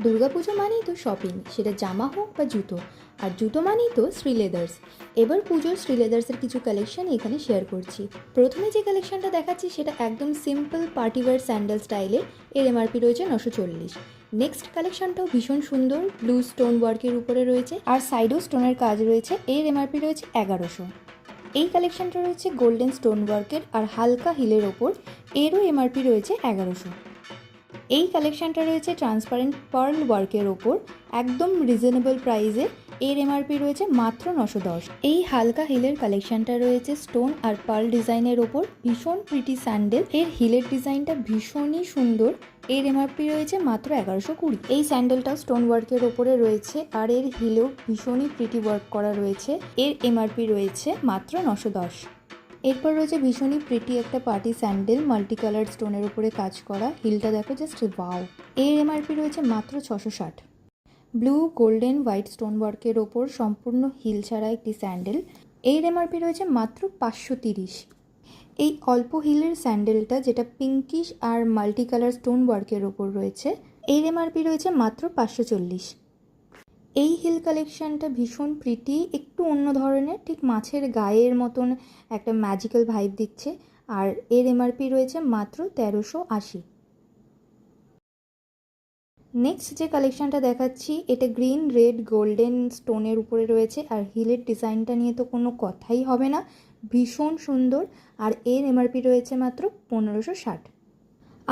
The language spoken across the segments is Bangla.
দুর্গাপুজো মানেই তো শপিং, সেটা জামা হোক বা জুতো। আর জুতো মানেই তো শ্রীলেদার্স। এবার পুজোর শ্রীলেদার্সের কিছু কালেকশন এখানে শেয়ার করছি। প্রথমে যে কালেকশনটা দেখাচ্ছি সেটা একদম সিম্পল পার্টিওয়্যার স্যান্ডেল স্টাইলে। এর এমআরপি রয়েছে 940। নেক্সট কালেকশনটাও ভীষণ সুন্দর, ব্লু স্টোন ওয়ার্কের উপরে রয়েছে আর সাইডেও স্টোনের কাজ রয়েছে। এর এমআরপি রয়েছে 1100। এই কালেকশনটা রয়েছে গোল্ডেন স্টোন ওয়ার্কের আর হালকা হিলের ওপর। এরও এমআরপি রয়েছে 1100। এই কালেকশনটা রয়েছে ট্রান্সপারেন্ট পার্ল ওয়ার্কের ওপর, একদম রিজনেবল প্রাইসে। এর এমআরপি রয়েছে মাত্র 910। এই হালকা হিলের কালেকশনটা রয়েছে স্টোন আর পার্ল ডিজাইনের ওপর, ভীষণ প্রিটি স্যান্ডেল। এর হিলের ডিজাইনটা ভীষণই সুন্দর। এর এমআরপি রয়েছে মাত্র 1120। এই স্যান্ডেলটাও স্টোন ওয়ার্কের ওপরে রয়েছে আর এর হিলেও ভীষণই প্রিটি ওয়ার্ক করা রয়েছে। এর এমআরপি রয়েছে মাত্র 910। এরপর রয়েছে ভীষণই প্রিটি একটা পার্টি স্যান্ডেল, মাল্টি কালার স্টোনের উপরে কাজ করা। হিলটা দেখো, জাস্ট ওয়াও। এর এমআরপি রয়েছে মাত্র 660। ব্লু গোল্ডেন হোয়াইট স্টোন ওয়ার্কের ওপর সম্পূর্ণ হিল ছাড়া একটি স্যান্ডেল। এর এমআরপি রয়েছে মাত্র 530। এই অল্প হিলের স্যান্ডেলটা, যেটা পিঙ্কিশ আর মাল্টি কালার স্টোন ওয়ার্কের ওপর রয়েছে, এর এমআরপি রয়েছে মাত্র 540। এই হিল কালেকশানটা ভীষণ প্রিটি, একটু অন্য ধরনের, ঠিক মাছের গায়ের মতন একটা ম্যাজিক্যাল ভাইব দিচ্ছে। আর এর এমআরপি রয়েছে মাত্র 1380। নেক্সট যে কালেকশানটা দেখাচ্ছি এটা গ্রিন রেড গোল্ডেন স্টোনের উপরে রয়েছে আর হিলের ডিজাইনটা নিয়ে তো কোনো কথাই হবে না, ভীষণ সুন্দর। আর এর এমআরপি রয়েছে মাত্র 1560।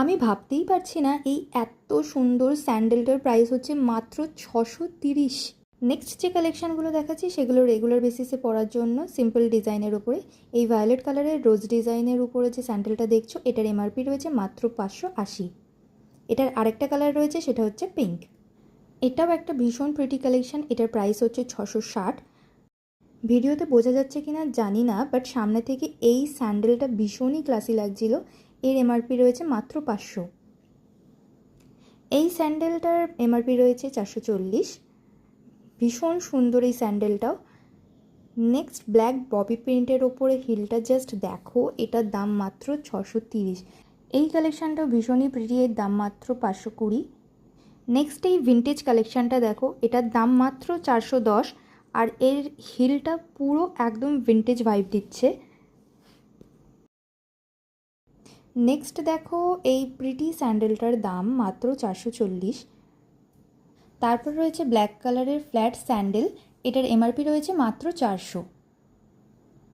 আমি ভাবতেই পারছি না এই এত সুন্দর স্যান্ডেলটার প্রাইস হচ্ছে মাত্র 630। নেক্সট যে কালেকশানগুলো দেখাচ্ছি সেগুলো রেগুলার বেসিসে পরার জন্য, সিম্পল ডিজাইনের উপরে। এই ভায়োলেট কালারের রোজ ডিজাইনের উপরে যে স্যান্ডেলটা দেখছো, এটার এমআরপি রয়েছে মাত্র 580। এটার আরেকটা কালার রয়েছে, সেটা হচ্ছে পিঙ্ক। এটাও একটা ভীষণ প্রিটি কালেকশান, এটার প্রাইস হচ্ছে 660। ভিডিওতে বোঝা যাচ্ছে কি না জানি না, বাট সামনে থেকে এই স্যান্ডেলটা ভীষণই ক্লাসি লাগছিল। এর এমআরপি রয়েছে মাত্র 500। এই স্যান্ডেলটার এমআরপি রয়েছে 440। ভীষণ সুন্দর এই স্যান্ডেলটাও। নেক্সট ব্ল্যাক ববি প্রিন্টের ওপরে হিলটা জাস্ট দেখো, এটার দাম মাত্র 630। এই কালেকশানটাও ভীষণই প্রিটি, এর দাম মাত্র 520। নেক্সট এই ভিন্টেজ কালেকশানটা দেখো, এটার দাম মাত্র 410 আর এর হিলটা পুরো একদম ভিন্টেজ ভাইব দিচ্ছে। নেক্সট দেখো এই প্রিটি স্যান্ডেলটার দাম মাত্র 440। তারপর রয়েছে ব্ল্যাক কালারের ফ্ল্যাট স্যান্ডেল, এটার এমআরপি রয়েছে মাত্র 400।